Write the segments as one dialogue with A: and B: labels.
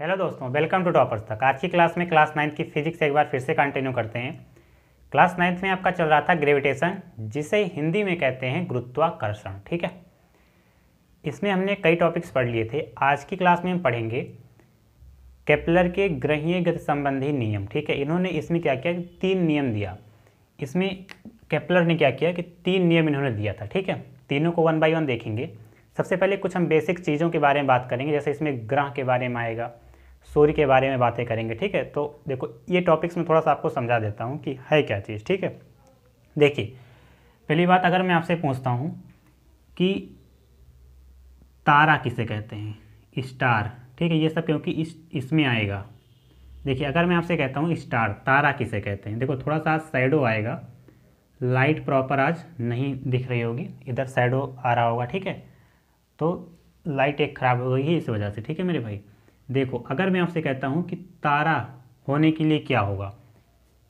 A: Hello दोस्तों, welcome to toppers तक। आज की क्लास में क्लास 9 की फिजिक्स एक बार फिर से कंटिन्यू करते हैं। क्लास 9 में आपका चल रहा था ग्रेविटेशन, जिसे हिंदी में कहते हैं गुरुत्वाकर्षण। ठीक है, इसमें हमने कई टॉपिक्स पढ़ लिए थे। आज की क्लास में हम पढ़ेंगे केपलर के ग्रहीय गति संबंधी नियम। ठीक है, इन्होंने इसमें क्या किया, 3 नियम दिया। इसमें केपलर ने क्या किया कि 3 नियम इन्होंने दिया था। ठीक है, तीनों को 1 बाय 1 देखेंगे। सबसे पहले कुछ हम बेसिक चीज़ों के बारे में बात करेंगे, जैसे इसमें ग्रह के बारे में आएगा, सूर्य के बारे में बातें करेंगे। ठीक है, तो देखो ये टॉपिक्स में थोड़ा सा आपको समझा देता हूँ कि है क्या चीज़। ठीक है, देखिए पहली बात, अगर मैं आपसे पूछता हूँ कि तारा किसे कहते हैं, स्टार। ठीक है, ये सब क्योंकि इसमें आएगा। देखिए अगर मैं आपसे कहता हूँ स्टार, तारा किसे कहते हैं, देखो थोड़ा सा शैडो आएगा, लाइट प्रॉपर आज नहीं दिख रही होगी, इधर शैडो आ रहा होगा। ठीक है, तो लाइट एक ख़राब हो गई है इस वजह से। ठीक है मेरे भाई, देखो अगर मैं आपसे कहता हूँ कि तारा होने के लिए क्या होगा,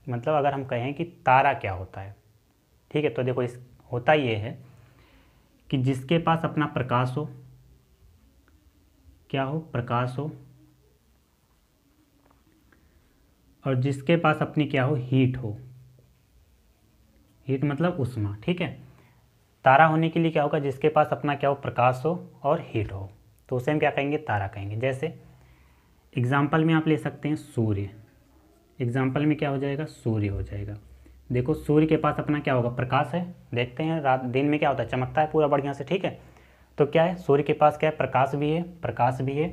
A: मतलब अगर हम कहें कि तारा क्या होता है, ठीक है, तो देखो इस होता ये है कि जिसके पास अपना प्रकाश हो, क्या हो, प्रकाश हो, और जिसके पास अपनी क्या हो, हीट हो। हीट मतलब उष्मा। ठीक है, तारा होने के लिए क्या होगा, जिसके पास अपना क्या हो, प्रकाश हो और हीट हो, तो उसे हम क्या कहेंगे, तारा कहेंगे। जैसे एग्जाम्पल में आप ले सकते हैं सूर्य। एग्जाम्पल में क्या हो जाएगा, सूर्य हो जाएगा। देखो सूर्य के पास अपना क्या होगा, प्रकाश है। देखते हैं रात दिन में क्या होता है, चमकता है पूरा बढ़िया से। ठीक है, तो क्या है, सूर्य के पास क्या है, प्रकाश भी है, प्रकाश भी है,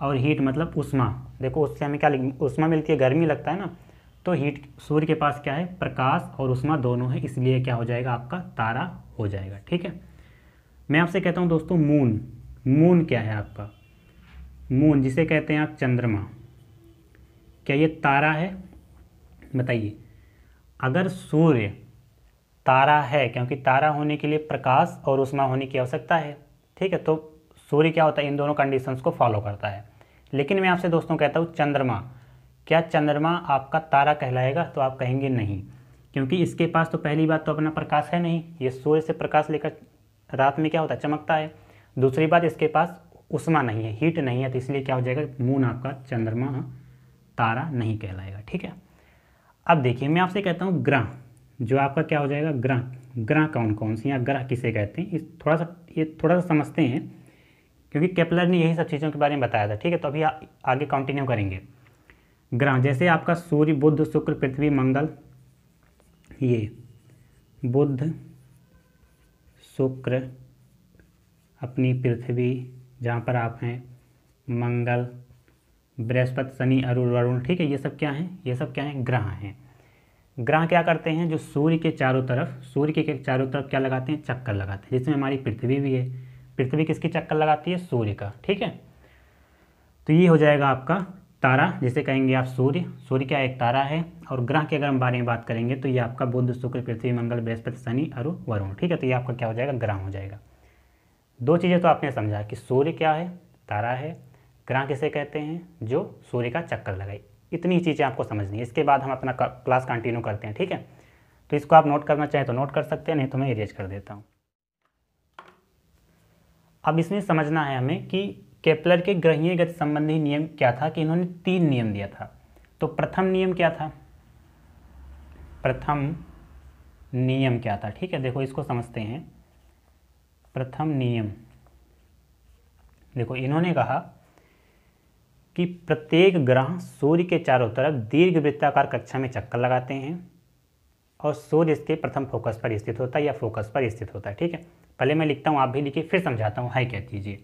A: और हीट मतलब उष्मा। देखो उससे हमें क्या उष्मा मिलती है, गर्मी लगता है ना, तो हीट, सूर्य के पास क्या है, प्रकाश और उष्मा दोनों है, इसलिए क्या हो जाएगा, आपका तारा हो जाएगा। ठीक है, मैं आपसे कहता हूँ दोस्तों मून। मून क्या है आपका, मून जिसे कहते हैं आप चंद्रमा, क्या ये तारा है, बताइए। अगर सूर्य तारा है, क्योंकि तारा होने के लिए प्रकाश और उष्मा होने की आवश्यकता है। ठीक है, तो सूर्य क्या होता है, इन दोनों कंडीशंस को फॉलो करता है। लेकिन मैं आपसे दोस्तों कहता हूँ चंद्रमा, क्या चंद्रमा आपका तारा कहलाएगा, तो आप कहेंगे नहीं, क्योंकि इसके पास तो पहली बात तो अपना प्रकाश है नहीं, ये सूर्य से प्रकाश लेकर रात में क्या होता है, चमकता है। दूसरी बात, इसके पास उष्मा नहीं है, हीट नहीं है, तो इसलिए क्या हो जाएगा, मून आपका चंद्रमा तारा नहीं कहलाएगा। ठीक है, अब देखिए मैं आपसे कहता हूँ ग्रह, जो आपका क्या हो जाएगा, ग्रह। ग्रह कौन कौन सी, या ग्रह किसे कहते हैं, इस थोड़ा सा समझते हैं, क्योंकि केपलर ने यही सब चीज़ों के बारे में बताया था। ठीक है, तो अभी आगे कंटिन्यू करेंगे। ग्रह जैसे आपका सूर्य, बुध, शुक्र, पृथ्वी, मंगल, ये बुध, शुक्र, अपनी पृथ्वी जहाँ पर आप हैं, मंगल, बृहस्पति, शनि, अरुण, वरुण। ठीक है, ये सब क्या हैं, ये सब क्या हैं, ग्रह हैं। ग्रह क्या करते हैं, जो सूर्य के चारों तरफ, सूर्य के चारों तरफ क्या लगाते हैं, चक्कर लगाते हैं, जिसमें हमारी पृथ्वी भी है। पृथ्वी किसकी चक्कर लगाती है, सूर्य का। ठीक है, तो ये हो जाएगा आपका तारा, जिसे कहेंगे आप सूर्य। सूर्य क्या एक तारा है। और ग्रह के अगर हम बारे में बात करेंगे तो ये आपका बुध, शुक्र, पृथ्वी, मंगल, बृहस्पति, शनि, अरुण, वरुण। ठीक है, तो ये आपका क्या हो जाएगा, ग्रह हो जाएगा। दो चीज़ें तो आपने समझा कि सूर्य क्या है, तारा है। ग्रह किसे कहते हैं, जो सूर्य का चक्कर लगाए। इतनी चीज़ें आपको समझनी है, इसके बाद हम अपना क्लास कंटिन्यू करते हैं। ठीक है, तो इसको आप नोट करना चाहें तो नोट कर सकते हैं, नहीं तो मैं इरेज कर देता हूँ। अब इसमें समझना है हमें कि केपलर के ग्रहीय गति संबंधी नियम क्या था, कि इन्होंने 3 नियम दिया था। तो प्रथम नियम क्या था, प्रथम नियम क्या था, ठीक है, देखो इसको समझते हैं। प्रथम नियम, देखो इन्होंने कहा कि प्रत्येक ग्रह सूर्य के चारों तरफ दीर्घ वृत्ताकार कक्षा में चक्कर लगाते हैं, और सूर्य इसके प्रथम फोकस पर स्थित होता है, या फोकस पर स्थित होता है। ठीक है, पहले मैं लिखता हूँ, आप भी लिखिए, फिर समझाता हूँ है क्या चीज़ें।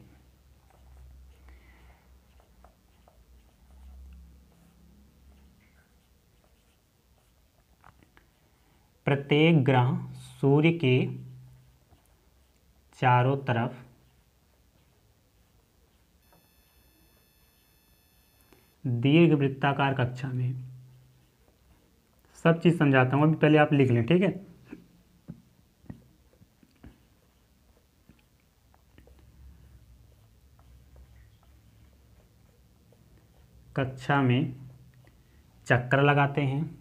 A: प्रत्येक ग्रह सूर्य के चारों तरफ दीर्घ वृत्ताकार कक्षा में, सब चीज़ समझाता हूँ, अभी पहले आप लिख लें। ठीक है, कक्षा में चक्कर लगाते हैं,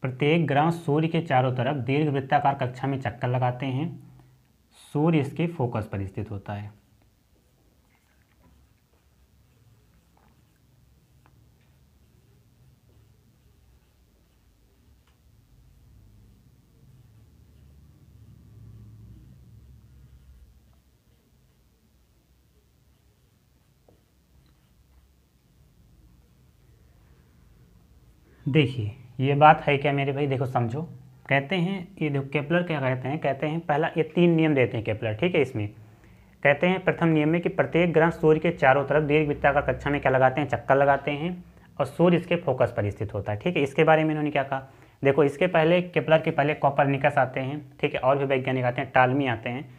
A: प्रत्येक ग्रह सूर्य के चारों तरफ दीर्घ वृत्ताकार कक्षा में चक्कर लगाते हैं, सूर्य इसके फोकस पर स्थित होता है। देखिए ये बात है क्या मेरे भाई, देखो समझो। कहते हैं ये देखो केपलर क्या कहते हैं पहला ये 3 नियम देते हैं केपलर, ठीक है। इसमें कहते हैं प्रथम नियम में कि प्रत्येक ग्रह सूर्य के चारों तरफ दीर्घ वृत्ताकार कक्षा में क्या लगाते हैं, चक्कर लगाते हैं, और सूर्य इसके फोकस पर स्थित होता है, ठीक है। इसके बारे में इन्होंने क्या कहा, देखो इसके पहले केपलर के पहले कोपरनिकस आते हैं, ठीक है, और भी वैज्ञानिक आते हैं, टालमी आते हैं,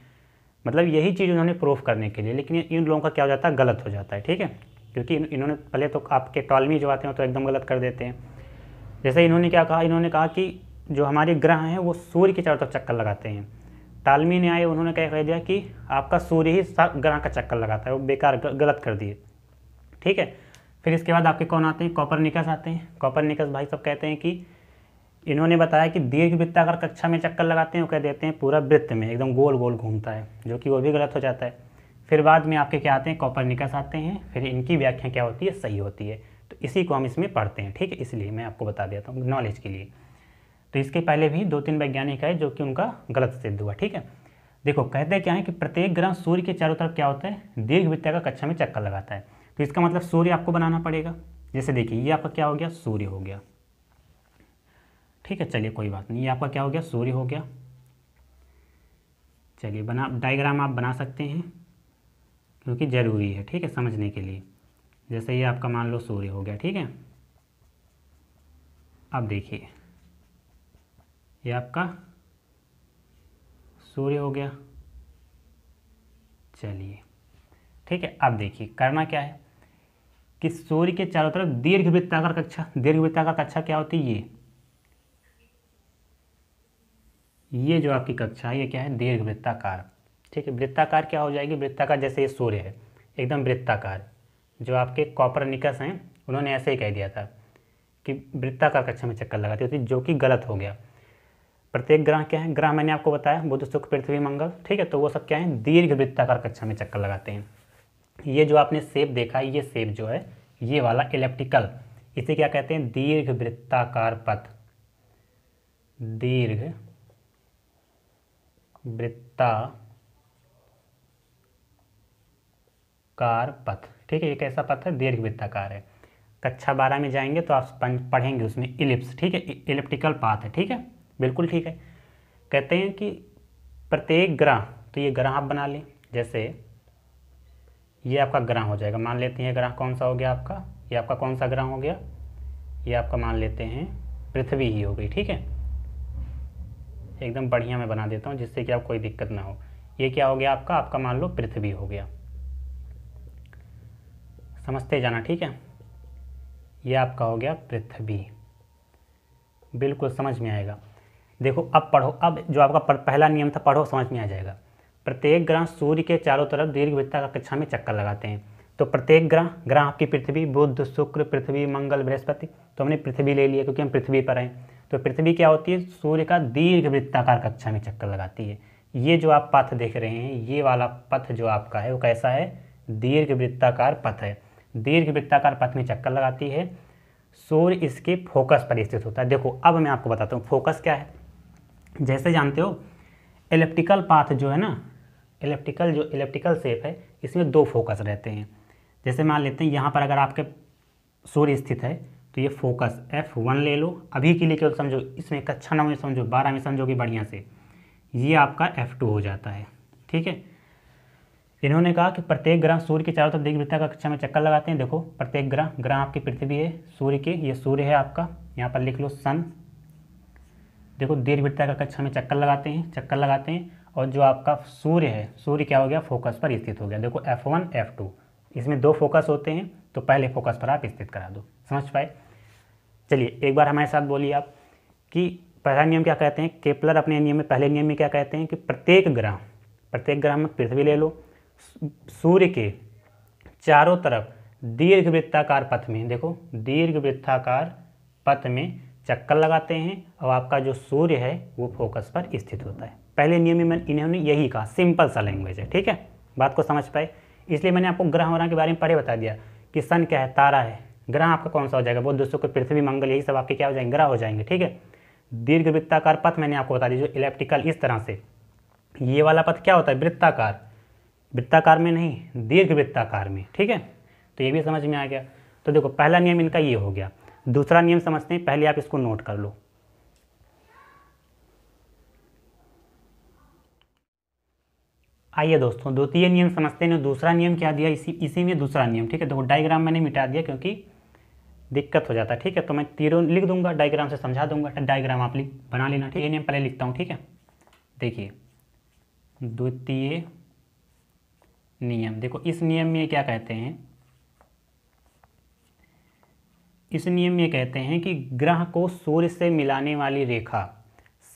A: मतलब यही चीज़ उन्होंने प्रूफ करने के लिए, लेकिन इन लोगों का क्या हो जाता है, गलत हो जाता है, ठीक है। क्योंकि इन्होंने पहले तो आपके टालमी जो आते हैं तो एकदम गलत कर देते हैं। जैसे इन्होंने क्या कहा, इन्होंने कहा कि जो हमारे ग्रह हैं वो सूर्य के चारों तरफ चक्कर लगाते हैं। टालमी ने आए उन्होंने क्या कह दिया कि आपका सूर्य ही ग्रह का चक्कर लगाता है, वो बेकार गलत कर दिए, ठीक है। फिर इसके बाद आपके कौन आते हैं, कोपरनिकस आते हैं। कोपरनिकस भाई सब कहते हैं कि इन्होंने बताया कि दीर्घ वृत्ताकार कक्षा में चक्कर लगाते हैं, वो कह देते हैं पूरा वृत्त में एकदम गोल गोल घूमता है, जो कि वो भी गलत हो जाता है। फिर बाद में आपके क्या आते हैं, कोपरनिकस आते हैं, फिर इनकी व्याख्या क्या होती है, सही होती है। तो इसी को हम इसमें पढ़ते हैं, ठीक है, इसलिए मैं आपको बता देता हूँ नॉलेज के लिए। तो इसके पहले भी 2-3 वैज्ञानिक है जो कि उनका गलत सिद्ध हुआ, ठीक है। देखो कहते क्या है कि प्रत्येक ग्रह सूर्य के चारों तरफ क्या होता है, दीर्घ वृत्ताकार कक्षा में चक्कर लगाता है। तो इसका मतलब सूर्य आपको बनाना पड़ेगा। जैसे देखिए ये आपका क्या हो गया, सूर्य हो गया, ठीक है। चलिए कोई बात नहीं, ये आपका क्या हो गया, सूर्य हो गया। चलिए बना डायग्राम आप बना सकते हैं क्योंकि ज़रूरी है, ठीक है, समझने के लिए। जैसे ये आपका मान लो सूर्य हो गया, ठीक है। अब देखिए ये आपका सूर्य हो गया, चलिए ठीक है। अब देखिए करना क्या है कि सूर्य के चारों तरफ दीर्घ वृत्ताकार कक्षा, दीर्घ वृत्ताकार कक्षा क्या होती है, ये जो आपकी कक्षा है ये क्या है, दीर्घ वृत्ताकार, ठीक है। वृत्ताकार क्या हो जाएगी, वृत्ताकार जैसे ये सूर्य है एकदम वृत्ताकार। जो आपके कोपरनिकस हैं उन्होंने ऐसे ही कह दिया था कि वृत्ताकार कक्षा में चक्कर लगाती होती, जो कि गलत हो गया। प्रत्येक ग्रह क्या है, ग्रह मैंने आपको बताया बुध शुक्र पृथ्वी मंगल, ठीक है। तो वो सब क्या है, दीर्घ वृत्ताकार कक्षा में चक्कर लगाते हैं। ये जो आपने शेप देखा है, ये शेप जो है ये वाला इलेप्टिकल, इसे क्या कहते हैं, दीर्घ वृत्ताकार पथ, दीर्घ वृत्ताकार पथ, ठीक है। ये कैसा पथ है, दीर्घ वृत्ताकार है। कक्षा 12 में जाएंगे तो आप पढ़ेंगे उसमें इलिप्स, ठीक है, इलिप्टिकल पाथ है, ठीक है, बिल्कुल ठीक है। कहते हैं कि प्रत्येक ग्रह, तो ये ग्रह आप बना लें, जैसे ये आपका ग्रह हो जाएगा, मान लेते हैं ग्रह कौन सा हो गया आपका, ये आपका कौन सा ग्रह हो गया, ये आपका मान लेते हैं पृथ्वी ही हो गई, ठीक है। एकदम बढ़िया मैं बना देता हूँ जिससे कि आपको कोई दिक्कत ना हो। ये क्या हो गया आपका, आपका मान लो पृथ्वी हो गया, समझते जाना, ठीक है। ये आपका हो गया पृथ्वी, बिल्कुल समझ में आएगा। देखो अब पढ़ो, अब जो आपका पहला नियम था पढ़ो, समझ में आ जाएगा। प्रत्येक ग्रह सूर्य के चारों तरफ दीर्घ वृत्ताकार कक्षा में चक्कर लगाते हैं। तो प्रत्येक ग्रह आपकी पृथ्वी, बुध शुक्र पृथ्वी मंगल बृहस्पति, तो हमने पृथ्वी ले लिया क्योंकि हम पृथ्वी पर हैं। तो पृथ्वी क्या होती है, सूर्य का दीर्घ वृत्ताकार कक्षा में चक्कर लगाती है। ये जो आप पथ देख रहे हैं, ये वाला पथ जो आपका है वो कैसा है, दीर्घ वृत्ताकार पथ है। दीर्घ वृत्ताकार पथ में चक्कर लगाती है, सूर्य इसके फोकस पर स्थित होता है। देखो अब मैं आपको बताता हूँ फोकस क्या है। जैसे जानते हो इलेप्टिकल पाथ जो है ना, इलेप्टिकल शेप है, इसमें 2 फोकस रहते हैं। जैसे मान लेते हैं यहाँ पर अगर आपके सूर्य स्थित है तो ये फोकस F1 ले लो, अभी के लिए केवल समझो, इसमें कक्षा 9 में समझो, 12 में समझोगे बढ़िया से, ये आपका F2 हो जाता है, ठीक है। इन्होंने कहा कि प्रत्येक ग्रह सूर्य के चारों तरफ दीर्घ वृत्ताकार कक्षा में चक्कर लगाते हैं। देखो प्रत्येक ग्रह आपकी पृथ्वी है, सूर्य के, ये सूर्य है आपका, यहाँ पर लिख लो सन। देखो दीर्घ वृत्ताकार कक्षा में चक्कर लगाते हैं, और जो आपका सूर्य है, सूर्य क्या हो गया, फोकस पर स्थित हो गया। देखो F1 F2, इसमें 2 फोकस होते हैं, तो पहले फोकस पर आप स्थित करा दो, समझ पाए। चलिए एक बार हमारे साथ बोलिए आप कि पहला नियम क्या कहते हैं, केपलर अपने नियम में, पहले नियम में क्या कहते हैं कि प्रत्येक ग्रह में पृथ्वी ले लो, सूर्य के चारों तरफ दीर्घ वृत्ताकार पथ में, देखो दीर्घ वृत्ताकार पथ में चक्कर लगाते हैं और आपका जो सूर्य है वो फोकस पर स्थित होता है। पहले नियम में इन्होंने यही कहा, सिंपल सा लैंग्वेज है, ठीक है, बात को समझ पाए। इसलिए मैंने आपको ग्रह वगैरह के बारे में पहले बता दिया कि सन क्या है, तारा है। ग्रह आपका कौन सा हो जाएगा, वो दोस्तों को पृथ्वी मंगल यही सब आपके क्या हो जाएंगे, ग्रह हो जाएंगे, ठीक है। दीर्घवृत्ताकार पथ मैंने आपको बता दी, जो इलेप्टिकल इस तरह से, ये वाला पथ क्या होता है, वृत्ताकार, वृत्ताकार में नहीं दीर्घवृत्ताकार में, ठीक है। तो ये भी समझ में आ गया। तो देखो पहला नियम इनका ये हो गया। दूसरा नियम समझते हैं, पहले आप इसको नोट कर लो। आइए दोस्तों द्वितीय नियम समझते हैं। दूसरा नियम क्या दिया, इसी में दूसरा नियम, ठीक है। देखो डायग्राम मैंने मिटा दिया क्योंकि दिक्कत हो जाता है, ठीक है। तो मैं तीरों लिख दूंगा, डायग्राम से समझा दूंगा, डायग्राम आप बना लेना, ठीक है। ये नियम पहले लिखता हूँ, ठीक है। देखिए द्वितीय नियम, देखो इस नियम में क्या कहते हैं, इस नियम में कहते हैं कि ग्रह को सूर्य से मिलाने वाली रेखा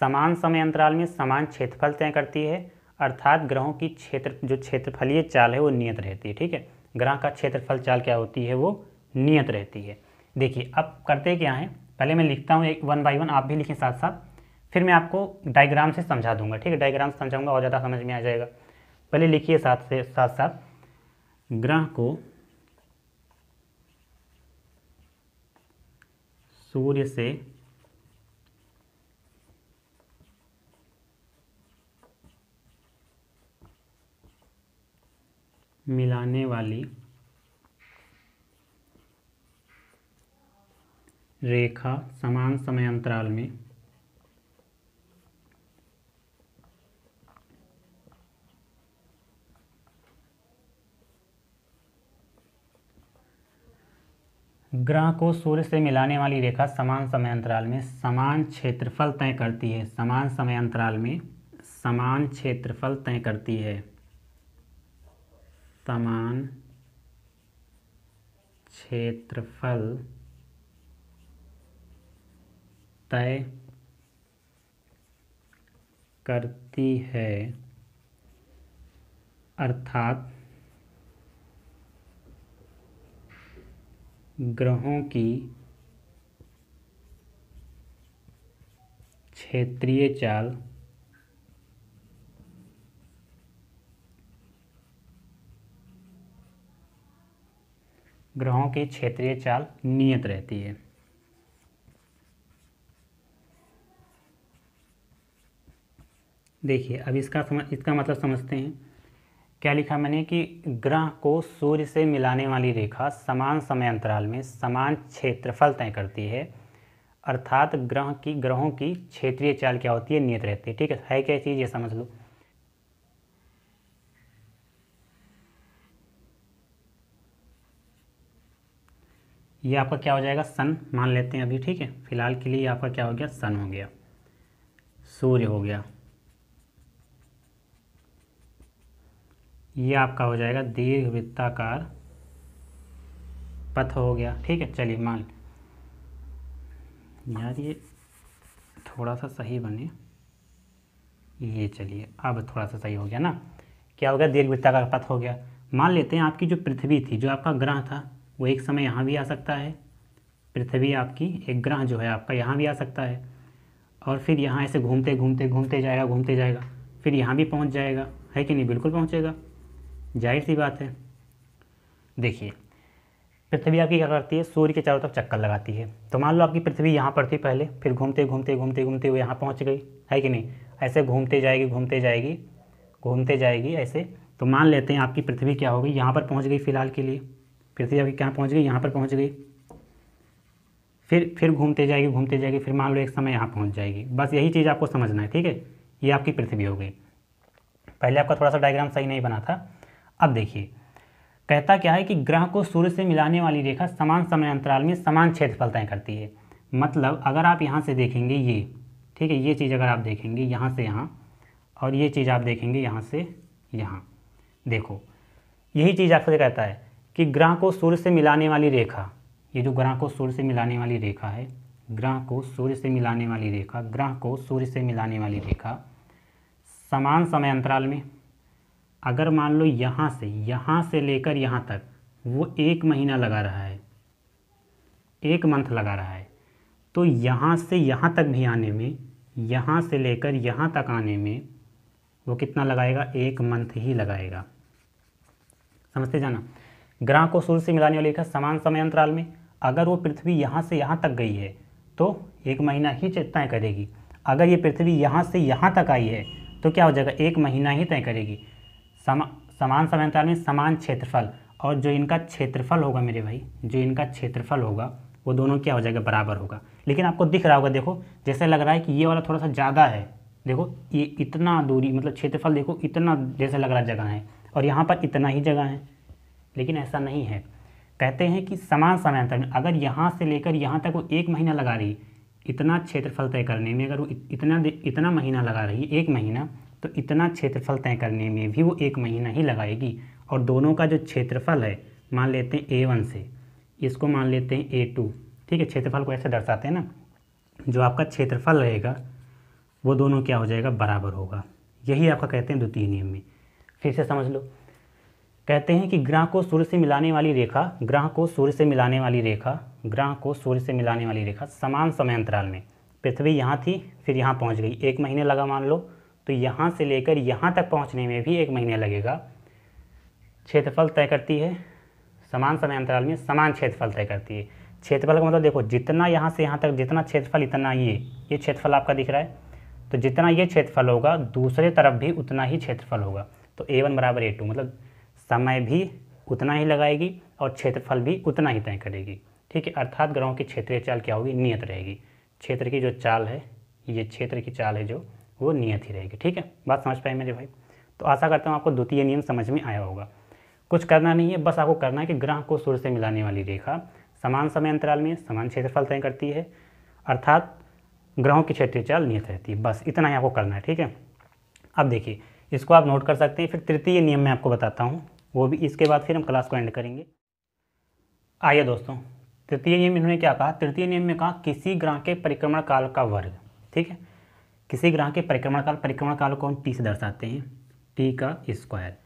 A: समान समय अंतराल में समान क्षेत्रफल तय करती है, अर्थात ग्रहों की जो क्षेत्रफलीय चाल है वो नियत रहती है, ठीक है। ग्रह का क्षेत्रफल चाल क्या होती है, वो नियत रहती है। देखिए अब करते क्या है, पहले मैं लिखता हूँ एक 1 बाय 1, आप भी लिखें साथ साथ, फिर मैं आपको डायग्राम से समझा दूंगा, ठीक है। डायग्राम से समझाऊंगा और ज़्यादा समझ में आ जाएगा। पहले लिखिए साथ साथ ग्रह को सूर्य से मिलाने वाली रेखा समान समय अंतराल में ग्रह को सूर्य से मिलाने वाली रेखा समान समय अंतराल में समान क्षेत्रफल तय करती है, समान समय अंतराल में समान क्षेत्रफल तय करती है, समान क्षेत्रफल तय करती है, अर्थात ग्रहों की क्षेत्रीय चाल नियत रहती है। देखिए अब इसका मतलब समझते हैं। क्या लिखा मैंने कि ग्रह को सूर्य से मिलाने वाली रेखा समान समय अंतराल में समान क्षेत्रफल तय करती है, अर्थात ग्रहों की क्षेत्रीय चाल क्या होती है, नियत रहती है, ठीक है क्या चीज़, ये समझ लो। ये आपका क्या हो जाएगा, सन मान लेते हैं अभी, ठीक है। फिलहाल के लिए आपका क्या हो गया, सन हो गया, सूर्य हो गया। ये आपका हो जाएगा दीर्घवृत्ताकार पथ हो गया, ठीक है। चलिए मान, यार ये थोड़ा सा सही बने, ये चलिए अब थोड़ा सा सही हो गया ना। क्या हो गया, दीर्घवृत्ताकार पथ हो गया। मान लेते हैं आपकी जो पृथ्वी थी, जो आपका ग्रह था, वो एक समय यहाँ भी आ सकता है। पृथ्वी आपकी एक ग्रह जो है आपका यहाँ भी आ सकता है, और फिर यहाँ ऐसे घूमते घूमते घूमते जाएगा, फिर यहाँ भी पहुँच जाएगा, है कि नहीं, बिल्कुल पहुँचेगा, जाहिर सी बात है। देखिए पृथ्वी आपकी क्या करती है, सूर्य के चारों तरफ चक्कर लगाती है। तो मान लो आपकी पृथ्वी यहाँ पर थी पहले, फिर घूमते घूमते हुए यहाँ पहुँच गई, है कि नहीं, ऐसे घूमते जाएगी ऐसे। तो मान लेते हैं आपकी पृथ्वी क्या हो गई, यहाँ पर पहुँच गई, फिलहाल के लिए पृथ्वी आपकी कहाँ पहुँच गई, यहाँ पर पहुँच गई। फिर घूमते जाएगी, फिर मान लो एक समय यहाँ पहुँच जाएगी। बस यही चीज़ आपको समझना है, ठीक है। ये आपकी पृथ्वी हो गई। पहले आपका थोड़ा सा डायग्राम सही नहीं बना था। अब देखिए कहता क्या है कि ग्रह को सूर्य से मिलाने वाली रेखा समान समय अंतराल में समान क्षेत्रफल तय करती है। मतलब अगर आप यहाँ से देखेंगे ये, ठीक है, ये चीज़ अगर आप देखेंगे यहाँ से यहाँ, और ये चीज़ आप देखेंगे यहाँ से यहाँ, देखो यही चीज़ आपसे कहता है कि ग्रह को सूर्य से मिलाने वाली रेखा, ये जो ग्रह को सूर्य से मिलाने वाली रेखा है, ग्रह को सूर्य से मिलाने वाली रेखा समान समय अंतराल में, अगर मान लो यहाँ से लेकर यहाँ तक वो 1 महीना लगा रहा है, 1 मंथ लगा रहा है, तो यहाँ से यहाँ तक भी आने में, यहाँ से लेकर यहाँ तक आने में वो कितना लगाएगा, 1 मंथ ही लगाएगा। समझते जाना। ग्रह को सूर्य से मिलाने वाली रेखा समान समय अंतराल में, अगर वो पृथ्वी यहाँ से यहाँ तक गई है तो 1 महीना ही तय करेगी। अगर ये पृथ्वी यहाँ से यहाँ तक आई है तो क्या हो जाएगा, 1 महीना ही तय करेगी। समान समय अंतराल में समान क्षेत्रफल, और जो इनका क्षेत्रफल होगा मेरे भाई, जो इनका क्षेत्रफल होगा वो दोनों क्या हो जाएगा, बराबर होगा। लेकिन आपको दिख रहा होगा, देखो जैसे लग रहा है कि ये वाला थोड़ा सा ज़्यादा है, देखो ये इतना दूरी मतलब क्षेत्रफल देखो इतना जैसे लग रहा जगह है, और यहाँ पर इतना ही जगह है, लेकिन ऐसा नहीं है। कहते हैं कि समान समय अंतर में अगर यहाँ से लेकर यहाँ तक वो 1 महीना लगा रही, इतना क्षेत्रफल तय करने में अगर वो इतना महीना लगा रही है, 1 महीना, तो इतना क्षेत्रफल तय करने में भी वो 1 महीना ही लगाएगी। और दोनों का जो क्षेत्रफल है मान लेते हैं A1 से, इसको मान लेते हैं A2, ठीक है। क्षेत्रफल को ऐसे दर्शाते हैं ना, जो आपका क्षेत्रफल रहेगा वो दोनों क्या हो जाएगा, बराबर होगा। यही आपका कहते हैं द्वितीय नियम में। फिर से समझ लो, कहते हैं कि ग्रह को सूर्य से मिलाने वाली रेखा, ग्रह को सूर्य से मिलाने वाली रेखा, ग्रह को सूर्य से मिलाने वाली रेखा समान समय अंतराल में, पृथ्वी यहाँ थी फिर यहाँ पहुँच गई, 1 महीने लगा मान लो, तो यहाँ से लेकर यहाँ तक पहुँचने में भी 1 महीने लगेगा। क्षेत्रफल तय करती है समान समय अंतराल में, समान क्षेत्रफल तय करती है। क्षेत्रफल का मतलब देखो, जितना यहाँ से यहाँ तक जितना क्षेत्रफल, इतना ये क्षेत्रफल आपका दिख रहा है, तो जितना ये क्षेत्रफल होगा दूसरे तरफ भी उतना ही क्षेत्रफल होगा। तो A1 बराबर A2, मतलब समय भी उतना ही लगाएगी और क्षेत्रफल भी उतना ही तय करेगी, ठीक है। अर्थात ग्रहों की क्षेत्रीय चाल क्या होगी, नियत रहेगी। क्षेत्र की जो चाल है, ये क्षेत्र की चाल है जो, वो नियत ही रहेगी, ठीक है। बात समझ पाए मेरे भाई। तो आशा करता हूँ आपको द्वितीय नियम समझ में आया होगा। कुछ करना नहीं है, बस आपको करना है कि ग्रह को सूर्य से मिलाने वाली रेखा समान समय अंतराल में समान क्षेत्रफल तय करती है, अर्थात ग्रहों की क्षेत्रीय चाल नियत रहती है। बस इतना ही आपको करना है, ठीक है। अब देखिए, इसको आप नोट कर सकते हैं। फिर तृतीय नियम में आपको बताता हूँ, वो भी इसके बाद फिर हम क्लास को एंड करेंगे। आइए दोस्तों, तृतीय नियम इन्होंने क्या कहा, तृतीय नियम में कहा किसी ग्रह के परिक्रमण काल का वर्ग, ठीक है। किसी ग्रह के परिक्रमण काल को हम T से दर्शाते हैं, T का स्क्वायर।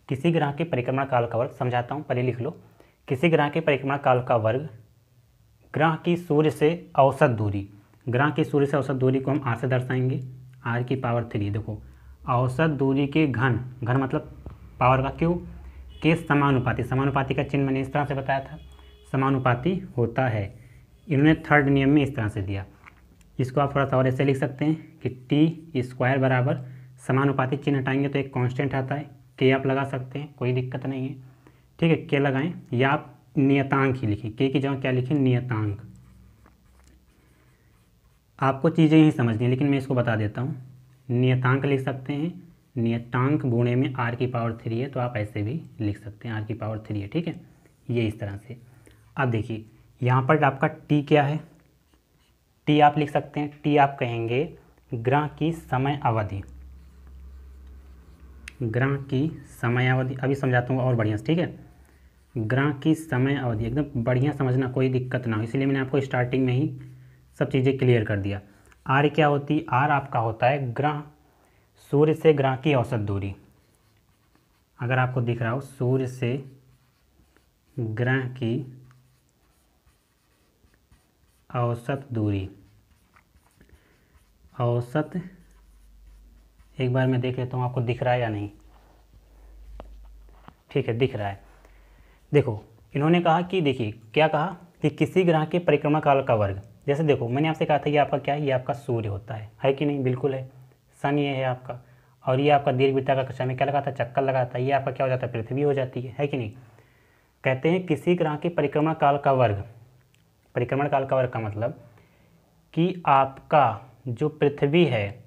A: किसी ग्रह के परिक्रमण काल का वर्ग, समझाता हूँ, पहले लिख लो। किसी ग्रह के परिक्रमण काल का वर्ग ग्रह की सूर्य से औसत दूरी, ग्रह की सूर्य से औसत दूरी को हम R से दर्शाएंगे, R की पावर 3। देखो, औसत दूरी के घन, घन मतलब पावर का क्यूब, के समानुपाती, समानुपाती का चिन्ह मैंने इस तरह से बताया था, समानुपाती होता है। इन्होंने थर्ड नियम में इस तरह से दिया। इसको आप थोड़ा सा और ऐसे लिख सकते हैं कि टी स्क्वायर बराबर, समानुपाती चिन्ह हटाएंगे तो एक कांस्टेंट आता है, के आप लगा सकते हैं, कोई दिक्कत नहीं है, ठीक है। के लगाएं या आप नियतांक ही लिखें, के की जगह क्या लिखें, नियतांक। आपको चीज़ें ही समझनी है, लेकिन मैं इसको बता देता हूँ। नियतांक लिख सकते हैं, नियतांक गुणे में R की पावर 3 है, तो आप ऐसे भी लिख सकते हैं, R की पावर 3 है, ठीक है। ये इस तरह से। अब देखिए, यहाँ पर आपका T क्या है, T आप लिख सकते हैं, T आप कहेंगे ग्रह की समय अवधि, ग्रह की समय अवधि। अभी समझाता हूँ और बढ़िया से, ठीक है। ग्रह की समय अवधि एकदम बढ़िया समझना, कोई दिक्कत ना हो, इसलिए मैंने आपको स्टार्टिंग में ही सब चीज़ें क्लियर कर दिया। R क्या होती, R आपका होता है ग्रह, सूर्य से ग्रह की औसत दूरी। अगर आपको दिख रहा हो, सूर्य से ग्रह की औसत दूरी, औसत, एक बार मैं देख लेता हूँ आपको दिख रहा है या नहीं, ठीक है, दिख रहा है। देखो, इन्होंने कहा कि देखिए क्या कहा कि किसी ग्रह के परिक्रमा काल का वर्ग। जैसे देखो, मैंने आपसे कहा था ये आपका क्या है, ये आपका सूर्य होता है कि नहीं, बिल्कुल है। सन ये है आपका, और ये आपका दीर्घवृत्ताकार कक्षा में क्या लगाता है, चक्कर लगाता है, ये आपका क्या हो जाता है, पृथ्वी हो जाती है कि नहीं। कहते हैं किसी ग्रह के परिक्रमण काल का वर्ग, परिक्रमण काल का वर्ग का मतलब कि आपका जो पृथ्वी है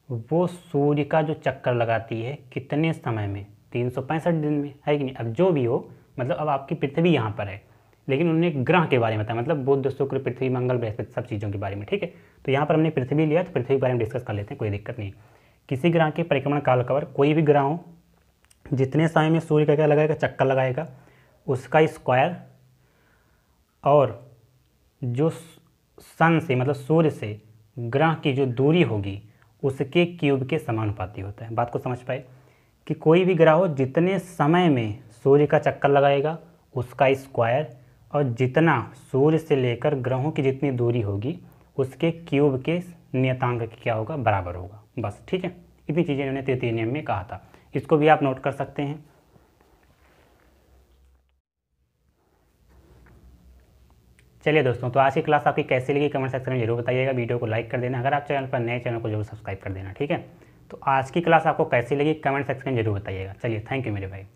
A: वो सूर्य का जो चक्कर लगाती है कितने समय में, 365 दिन में, है कि नहीं। अब जो भी हो, मतलब अब आपकी पृथ्वी यहाँ पर है, लेकिन उन्होंने ग्रह के बारे में बताया, मतलब बुध, शुक्र, पृथ्वी, मंगल, बृहस्पति, सब चीज़ों के बारे में, ठीक है। तो यहाँ पर हमने पृथ्वी लिया, तो पृथ्वी के बारे में डिस्कस कर लेते हैं, कोई दिक्कत नहीं। किसी ग्रह के परिक्रमण काल का वर्ग, कोई भी ग्रह हो, जितने समय में सूर्य का क्या लगाएगा, चक्कर लगाएगा, उसका स्क्वायर, और जो सन से मतलब सूर्य से ग्रह की जो दूरी होगी उसके क्यूब के समानुपाती होता है। बात को समझ पाए कि कोई भी ग्रह हो, जितने समय में सूर्य का चक्कर लगाएगा उसका स्क्वायर, और जितना सूर्य से लेकर ग्रहों की जितनी दूरी होगी उसके क्यूब के नियतांक के क्या होगा, बराबर होगा। बस ठीक है, इतनी चीज़ें इन्होंने तृतीय नियम में कहा था, इसको भी आप नोट कर सकते हैं। चलिए दोस्तों, तो आज की क्लास आपकी कैसी लगी कमेंट सेक्शन में जरूर बताइएगा। वीडियो को लाइक कर देना, अगर आप चैनल पर नए चैनल को जरूर सब्सक्राइब कर देना। ठीक है, तो आज की क्लास आपको कैसी लगी कमेंट सेक्शन में जरूर बताइएगा। चलिए, थैंक यू मेरे भाई।